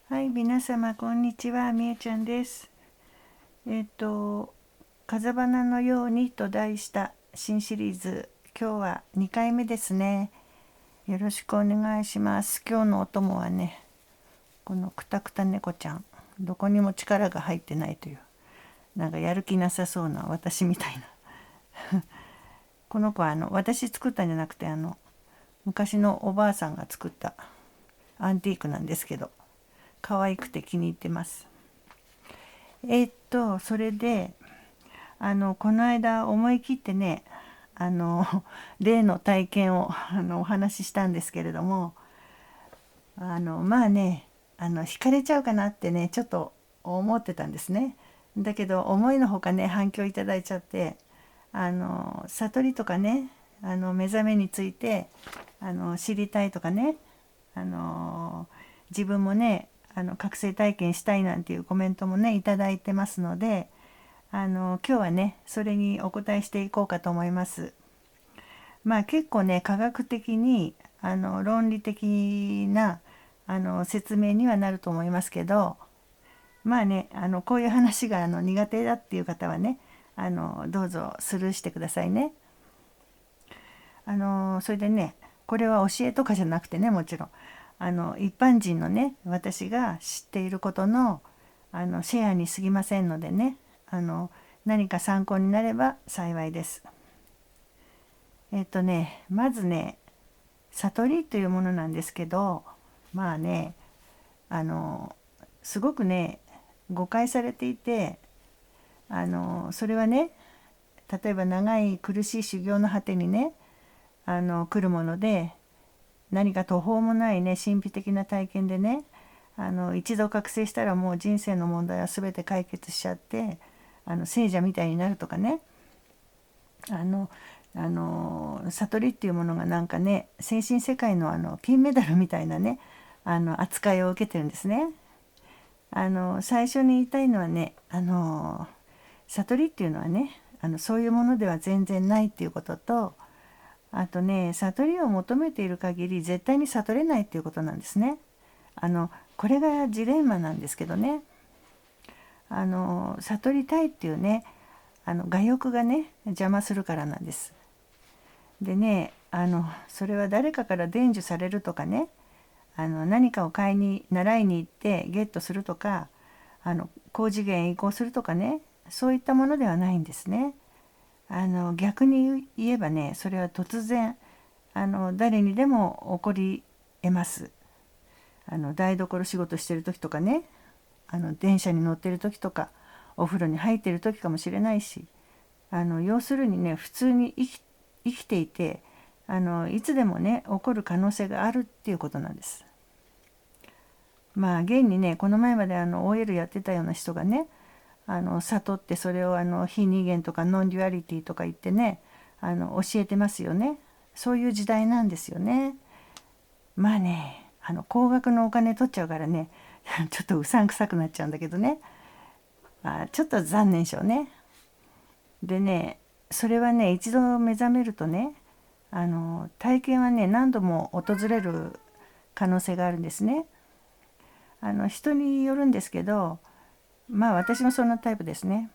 はい、皆様こんにちは、みえちゃんです。風花のようにと題した新シリーズ、今日は2回目ですね。よろしくお願いします。今日のお供はね、このくたくた猫ちゃん、どこにも力が入ってないという、なんかやる気なさそうな私みたいな。この子は私作ったんじゃなくて昔のおばあさんが作ったアンティークなんですけど、可愛くて気に入ってます。それでこの間思い切ってね例の体験をお話ししたんですけれども、まあね惹かれちゃうかなってねちょっと思ってたんですね。だけど思いのほかね反響いただいちゃって、悟りとかね目覚めについて知りたいとかね、自分もね覚醒体験したいなんていうコメントもねいただいてますので、今日はねそれにお答えしていこうかと思います。まあ結構ね科学的に論理的な説明にはなると思いますけど、まあねこういう話が苦手だっていう方はねどうぞスルーしてくださいね。それでねこれは教えとかじゃなくてね、もちろん一般人のね私が知っていることのシェアに過ぎませんのでね、何か参考になれば幸いです。まずね悟りというものなんですけど、まあねすごくね誤解されていて、それはね例えば長い苦しい修行の果てにね来るもので、何か途方もないね神秘的な体験でね一度覚醒したらもう人生の問題は全て解決しちゃって聖者みたいになるとかね、悟りっていうものがなんかね精神世界の金メダルみたいなね扱いを受けてるんですね。最初に言いたいのはね悟りっていうのはねそういうものでは全然ないっていうことと、あとね悟りを求めている限り絶対に悟れないっていうことなんですね。これがジレンマなんですけどね、悟りたいっていうね我欲がね邪魔するからなんです。でねそれは誰かから伝授されるとかね何かを買いに習いに行ってゲットするとか高次元へ移行するとかね、そういったものではないんですね。逆に言えばねそれは突然誰にでも起こり得ます。台所仕事してる時とかね電車に乗ってる時とかお風呂に入ってる時かもしれないし、要するにね普通に生きていていつでもね起こる可能性があるっていうことなんです。まあ現にねこの前までOL やってたような人がね悟ってそれを非二元とかノンデュアリティとか言ってね教えてますよね。そういう時代なんですよね。まあね高額のお金取っちゃうからねちょっとうさんくさくなっちゃうんだけどね、ちょっと残念でしょうね。でねそれはね一度目覚めるとね体験はね何度も訪れる可能性があるんですね。人によるんですけど、まあ私もそんなタイプですね。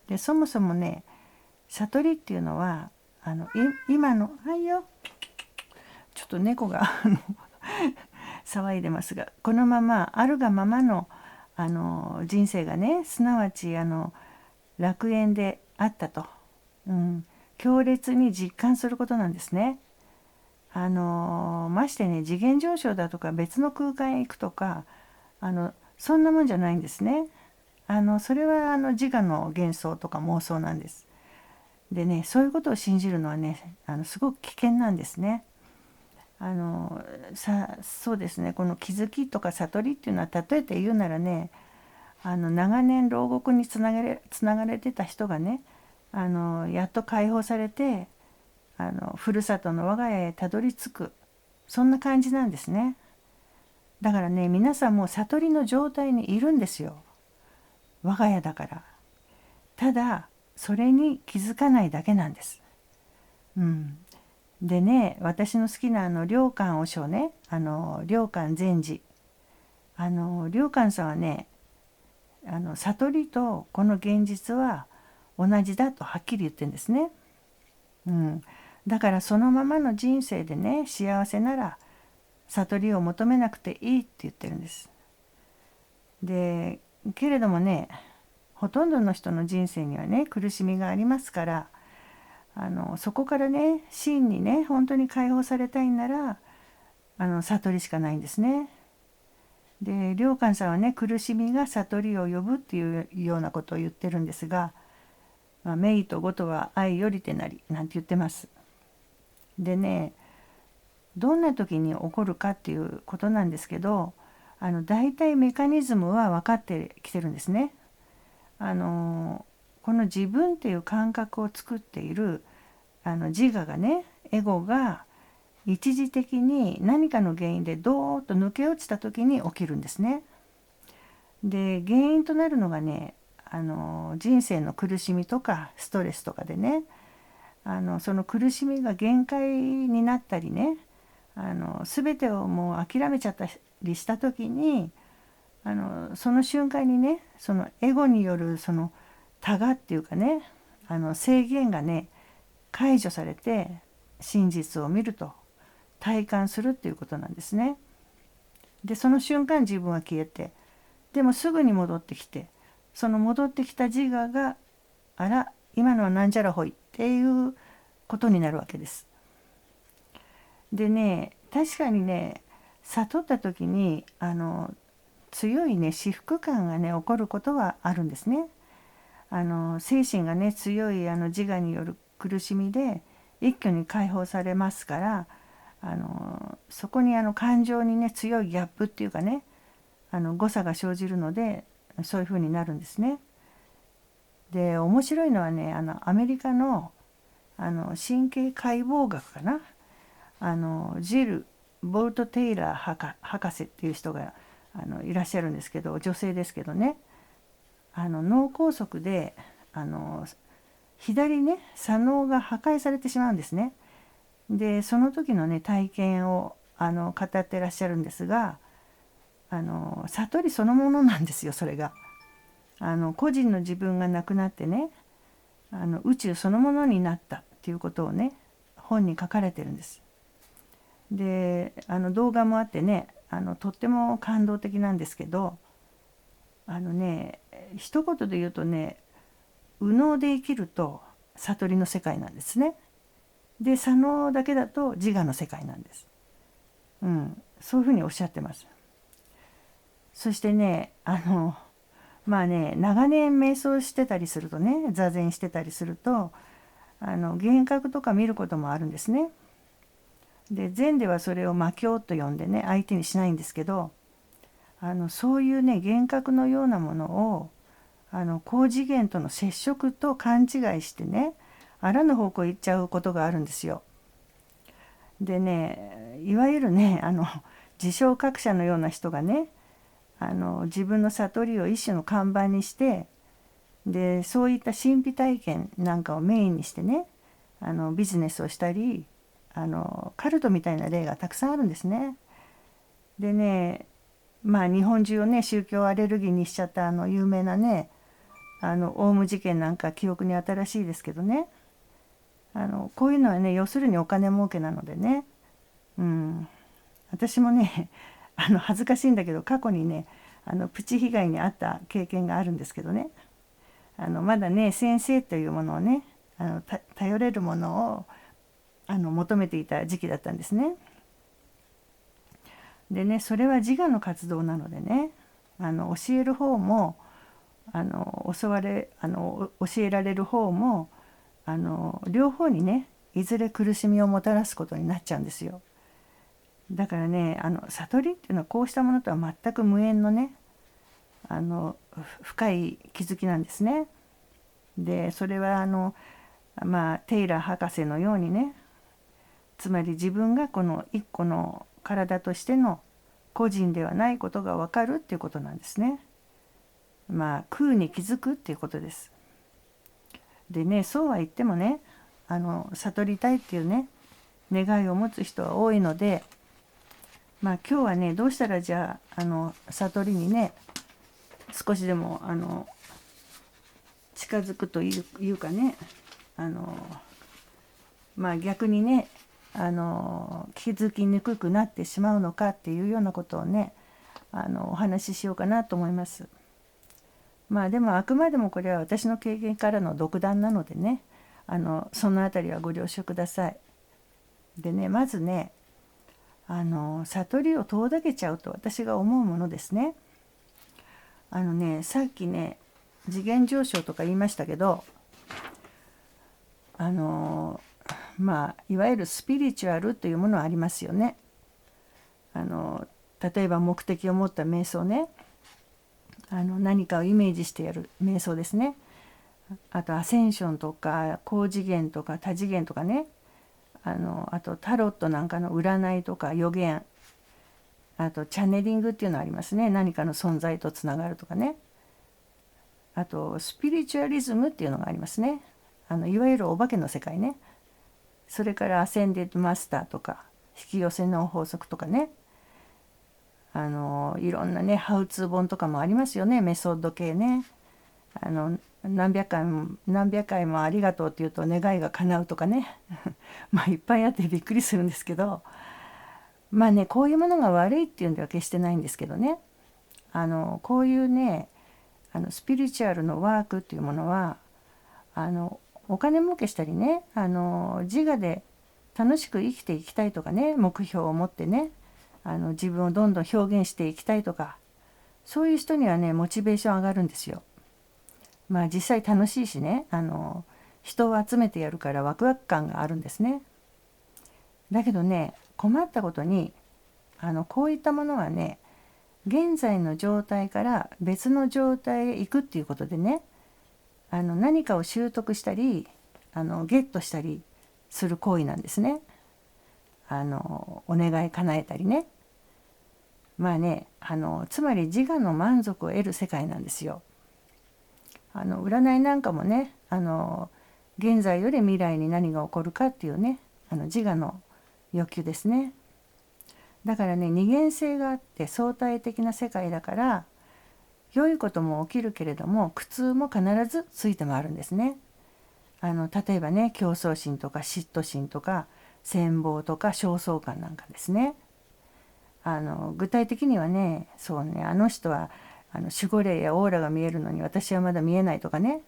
でそもそもね悟りっていうのは今のはいよちょっと猫が騒いでますが、このままあるがままの人生がねすなわち楽園であったと、強烈に実感することなんですね。ましてね次元上昇だとか別の空間へ行くとかそんなもんじゃないんですね。それは自我の幻想とか妄想なんです。でねそういうことを信じるのはねすごく危険なんですね。そうですね、この気づきとか悟りっていうのは例えて言うならね長年牢獄につながれてた人がねやっと解放されてふるさとの我が家へたどり着く、そんな感じなんですね。だからね皆さんもう悟りの状態にいるんですよ、我が家だから。ただそれに気づかないだけなんです。でね私の好きな良寛和尚ね良寛禅師良寛さんはね、悟りとこの現実は同じだとはっきり言ってるんですね。だからそのままの人生でね、幸せなら悟りを求めなくていいって言ってるんです。でけれどもね、ほとんどの人の人生にはね、苦しみがありますから、そこからね、真にね、本当に解放されたいなら悟りしかないんですね。で良寛さんはね、苦しみが悟りを呼ぶっていうようなことを言ってるんですが、名と語とは愛よりてなりなんて言ってます。でね、どんな時に起こるかっていうことなんですけど、大体メカニズムは分かってきてるんですね。この自分っていう感覚を作っている自我がね、エゴが一時的に何かの原因でドーッと抜け落ちた時に起きるんですね。で原因となるのがね、人生の苦しみとかストレスとかでね、その苦しみが限界になったりね、全てをもう諦めちゃったりした時に、その瞬間にね、そのエゴによるそのタガっていうかね、制限がね解除されて、真実を見ると、体感するっていうことなんですね。でその瞬間自分は消えて、でもすぐに戻ってきて、その戻ってきた自我が、あら今のはなんじゃらほいっていうことになるわけです。でね、確かにね、悟った時に強いね至福感がね起こることはあるんですね。精神がね強い自我による苦しみで一挙に解放されますから、そこに感情にね強いギャップっていうかね、誤差が生じるので、そういうふうになるんですね。で面白いのはね、アメリカの神経解剖学かな、ジル・ボルト・テイラー博士っていう人がいらっしゃるんですけど、女性ですけどね、脳梗塞で左ね左脳が破壊されてしまうんですね。でその時のね体験を語ってらっしゃるんですが、悟りそのものなんですよ、それが。個人の自分がなくなってね、宇宙そのものになったっていうことをね、本に書かれてるんです。で動画もあってね、とっても感動的なんですけど、一言で言うとね、右脳で生きると悟りの世界なんですね。で左脳だけだと自我の世界なんです。そういうふうにおっしゃってます。そしてね、まあね、長年瞑想してたりするとね、座禅してたりすると幻覚とか見ることもあるんですね。で禅ではそれを魔境と呼んでね、相手にしないんですけど、そういうね幻覚のようなものを高次元との接触と勘違いしてね、あらぬ方向へ行っちゃうことがあるんですよ。でね、いわゆるね自称覚者のような人がね、自分の悟りを一種の看板にして、でそういった神秘体験なんかをメインにしてね、ビジネスをしたり、カルトみたいな例がたくさんあるんですね。でね、まあ日本中をね宗教アレルギーにしちゃった有名なね、オウム事件なんか記憶に新しいですけどね、こういうのはね要するにお金儲けなのでね、私もね恥ずかしいんだけど過去にねプチ被害に遭った経験があるんですけどね、まだね先生というものをね頼れるものを求めていた時期だったんですね。でね、それは自我の活動なのでね、教える方も教えられる方も両方にねいずれ苦しみをもたらすことになっちゃうんですよ。だからね、悟りっていうのはこうしたものとは全く無縁のね深い気づきなんですね。でそれはテイラー博士のようにね、つまり自分がこの一個の体としての個人ではないことが分かるっていうことなんですね。空に気づくっていうことです。でね、そうは言ってもね、悟りたいっていうね願いを持つ人は多いので、今日はね、どうしたらじゃあ悟りにね少しでも近づくというかね、逆にね気づきにくくなってしまうのかっていうようなことをねお話ししようかなと思います。でもあくまでもこれは私の経験からの独断なのでねそのあたりはご了承ください。でね、まずね悟りを遠ざけちゃうと私が思うものですね。さっきね次元上昇とか言いましたけどいわゆるスピリチュアルというものはありますよね。例えば目的を持った瞑想ね、何かをイメージしてやる瞑想ですね。あとアセンションとか高次元とか多次元とかね、あとタロットなんかの占いとか予言、あとチャネリングっていうのありますね。何かの存在とつながるとかね。あとスピリチュアリズムっていうのがありますね。いわゆるお化けの世界ね。それからアセンデッドマスターとか引き寄せの法則とかね、いろんなねハウツー本とかもありますよね。メソッド系ね。何百回もありがとうって言うと願いが叶うとかねいっぱいあってびっくりするんですけど、こういうものが悪いっていうんでは決してないんですけどね、こういうねスピリチュアルのワークっていうものはお金儲けしたりね自我で楽しく生きていきたいとかね、目標を持ってね自分をどんどん表現していきたいとか、そういう人にはねモチベーション上がるんですよ。実際楽しいしね人を集めてやるからワクワク感があるんですね。だけどね困ったことにこういったものはね現在の状態から別の状態へ行くっていうことでね何かを習得したりゲットしたりする行為なんですね。お願い叶えたりね。つまり自我の満足を得る世界なんですよ。占いなんかもね現在より未来に何が起こるかっていうね自我の欲求ですね。だからね二元性があって相対的な世界だから良いことも起きるけれども苦痛も必ずついて回るんですね。例えばね競争心とか嫉妬心とか羨望とか焦燥感なんかですね。具体的にはねそうねあの人は守護霊やオーラが見えるのに私はまだ見えないとかね、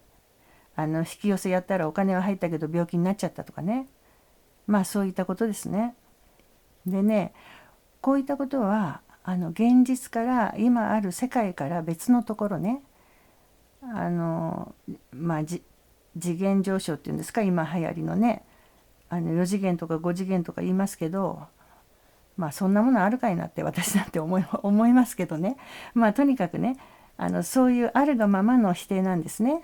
引き寄せやったらお金は入ったけど病気になっちゃったとかね、そういったことですね。でねこういったことは現実から今ある世界から別のところね次元上昇っていうんですか、今流行りのね4次元とか5次元とか言いますけど、そんなものあるかいなって私なんて思いますけどね。とにかくねそういうあるがままの否定なんですね。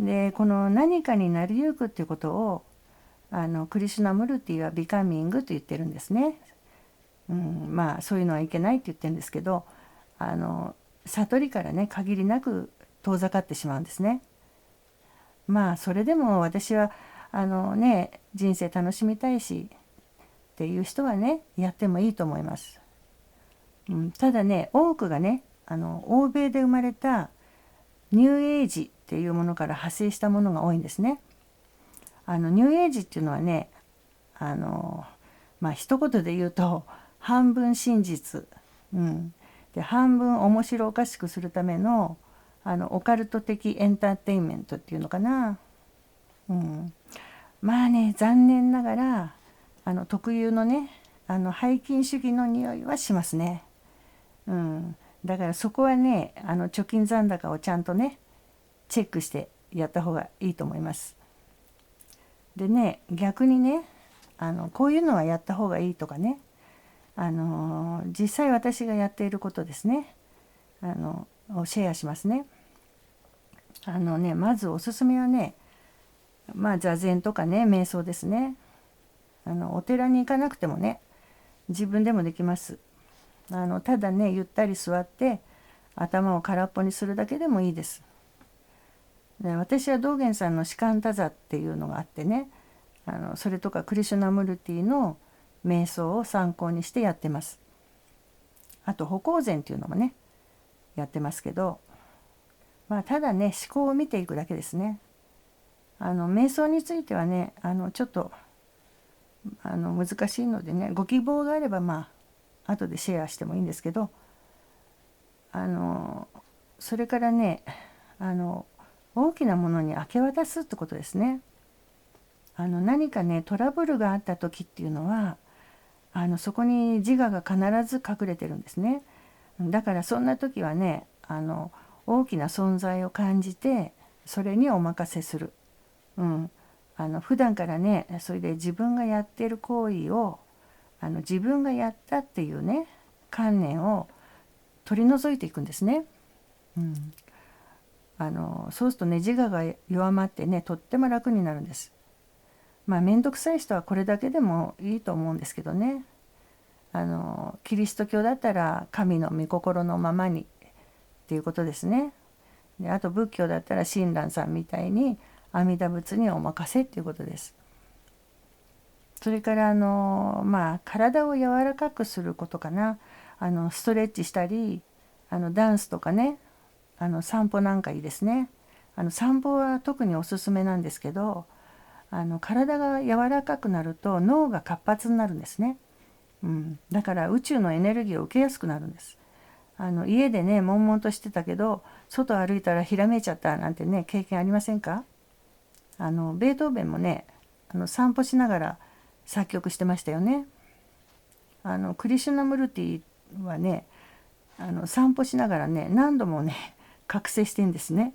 でこの何かになりゆくっていうことをクリシュナムルティはビカミングと言ってるんですね。そういうのはいけないって言ってるんですけど悟りからね限りなく遠ざかってしまうんですね。それでも私は人生楽しみたいしっていう人はねやってもいいと思います。ただね多くがね欧米で生まれたニューエイジっていうものから派生したものが多いんですね。ニューエイジっていうのはね一言で言うと半分真実、で半分面白おかしくするためのオカルト的エンターテインメントっていうのかな。残念ながら特有のね拝金主義の匂いはしますね。だからそこはね貯金残高をちゃんとねチェックしてやった方がいいと思います。でね逆にねこういうのはやった方がいいとかね実際私がやっていることですねをシェアしますね。まずおすすめはね座禅とかね瞑想ですね。お寺に行かなくてもね自分でもできます。ただねゆったり座って頭を空っぽにするだけでもいいです。で私は道元さんのシカンタ座っていうのがあってねそれとかクリシュナムルティの瞑想を参考にしてやってます。あと歩行禅っていうのもねやってますけど、ただね思考を見ていくだけですね。瞑想についてはねちょっと難しいのでね、ご希望があれば後でシェアしてもいいんですけど、それからね大きなものに明け渡すってことですね。何かねトラブルがあった時っていうのはそこに自我が必ず隠れてるんですね。だからそんな時はね大きな存在を感じてそれにお任せする。普段からねそれで自分がやっている行為を自分がやったっていうね観念を取り除いていくんですね。そうするとね自我が弱まってねとっても楽になるんです。面倒くさい人はこれだけでもいいと思うんですけどね。キリスト教だったら神の御心のままにっていうことですね。であと仏教だったら親鸞さんみたいに阿弥陀仏にお任せっていうことです。それから体を柔らかくすることかな。ストレッチしたりダンスとかね散歩なんかいいですね。散歩は特におすすめなんですけど体が柔らかくなると脳が活発になるんですね。だから宇宙のエネルギーを受けやすくなるんです。家でね悶々としてたけど外歩いたらひらめいちゃったなんてね経験ありませんか？ベートーベンもね散歩しながら作曲してましたよね。クリシュナムルティはね散歩しながらね何度もね覚醒してんですね。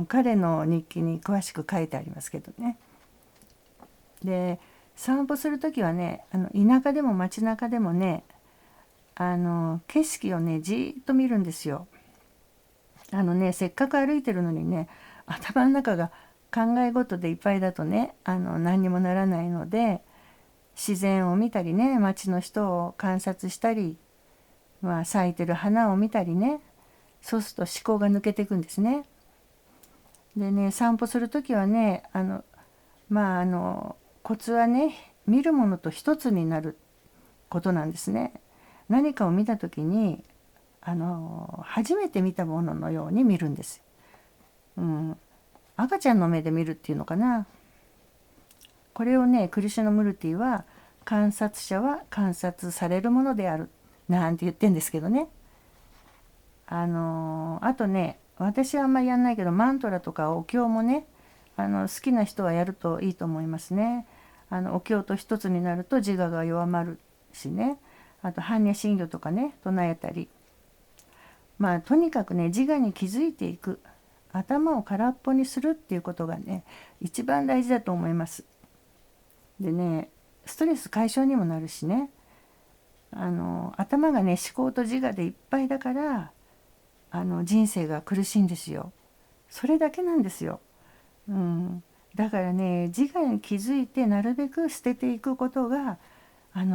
彼の日記に詳しく書いてありますけどね。で散歩する時はね田舎でも街中でもね景色をねじーっと見るんですよ。せっかく歩いてるのにね頭の中が考え事でいっぱいだとね何にもならないので自然を見たりね街の人を観察したり、咲いてる花を見たりね、そうすると思考が抜けていくんですね。でね散歩する時はねコツはね見るものと一つになることなんですね。何かを見た時に初めて見たもののように見るんです。赤ちゃんの目で見るっていうのかな。これをねクリシュナムルティは観察者は観察されるものであるなんて言ってんですけどね。あとね私はあんまりやんないけどマントラとかお経もね好きな人はやるといいと思いますね。お経と一つになると自我が弱まるしね。あと般若心経とかね唱えたり、とにかくね自我に気づいていく、頭を空っぽにするっていうことがね一番大事だと思います。でねストレス解消にもなるしね頭がね思考と自我でいっぱいだから人生が苦しいんですよ。それだけなんですよ。だからね自我に気づいてなるべく捨てていくことが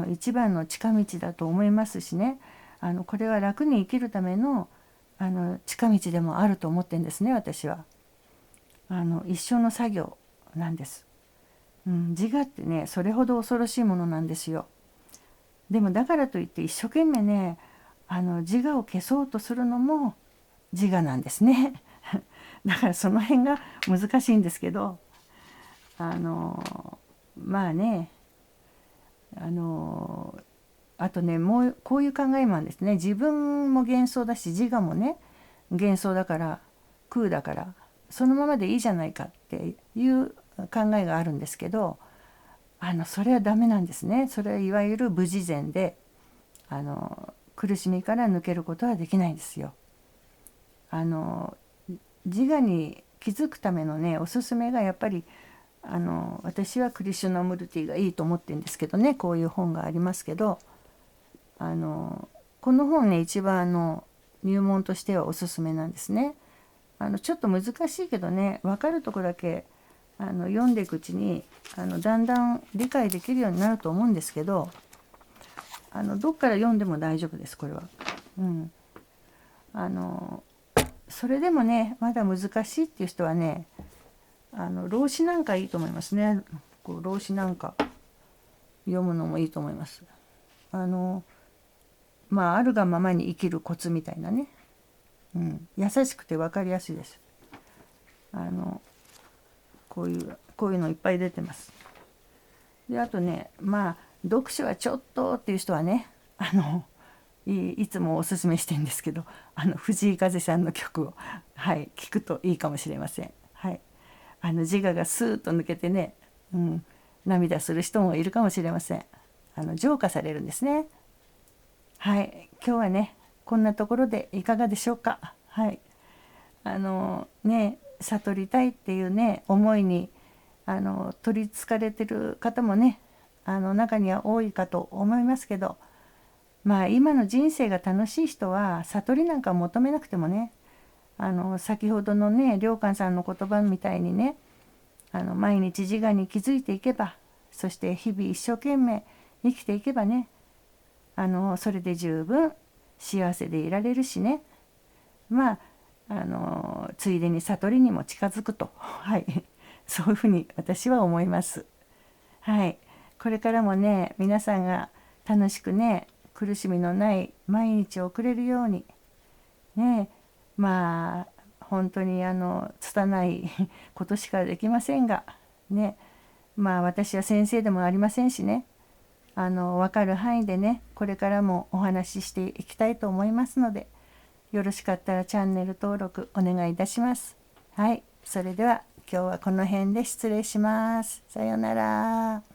一番の近道だと思いますしね。これは楽に生きるための近道でもあると思ってんですね私は。一生の作業なんです。自我ってねそれほど恐ろしいものなんですよ。でもだからといって一生懸命ね自我を消そうとするのも自我なんですね。だからその辺が難しいんですけどあとねもうこういう考えもあるんですね。自分も幻想だし自我もね幻想だから空だからそのままでいいじゃないかっていう考えがあるんですけどそれはダメなんですね。それはいわゆる無自然で苦しみから抜けることはできないんですよ。自我に気づくためのねおすすめがやっぱり私はクリシュナムルティがいいと思ってるんですけどね、こういう本がありますけどこの本ね一番入門としてはおすすめなんですね。ちょっと難しいけどね分かるとこだけ読んでいくうちにだんだん理解できるようになると思うんですけどどっから読んでも大丈夫ですこれは。それでもねまだ難しいっていう人はね老子なんかいいと思いますね。老子なんか読むのもいいと思います。まああるがままに生きるコツみたいなね、優しくて分かりやすいです。こういうのいっぱい出てます。であとね、まあ読書はちょっとっていう人はね、いつもおすすめしてるんですけど、藤井風さんの曲を、はい、聞くといいかもしれません。はい、自我がスーッと抜けてね、涙する人もいるかもしれません。浄化されるんですね。はい、今日はねこんなところでいかがでしょうか。はい、悟りたいっていうね思いに取りつかれてる方もね中には多いかと思いますけど、まあ今の人生が楽しい人は悟りなんか求めなくてもね、先ほどのね良寛さんの言葉みたいにね、毎日自我に気づいていけば、そして日々一生懸命生きていけばね、それで十分幸せでいられるしね、まあついでに悟りにも近づくと、はい、そういうふうに私は思います。はい、これからもね皆さんが楽しくね苦しみのない毎日を送れるようにね、まあ本当に拙いことしかできませんがね、まあ私は先生でもありませんしね、分かる範囲でねこれからもお話ししていきたいと思いますので、よろしかったらチャンネル登録お願いいたします。はい、それでは今日はこの辺で失礼します。さようなら。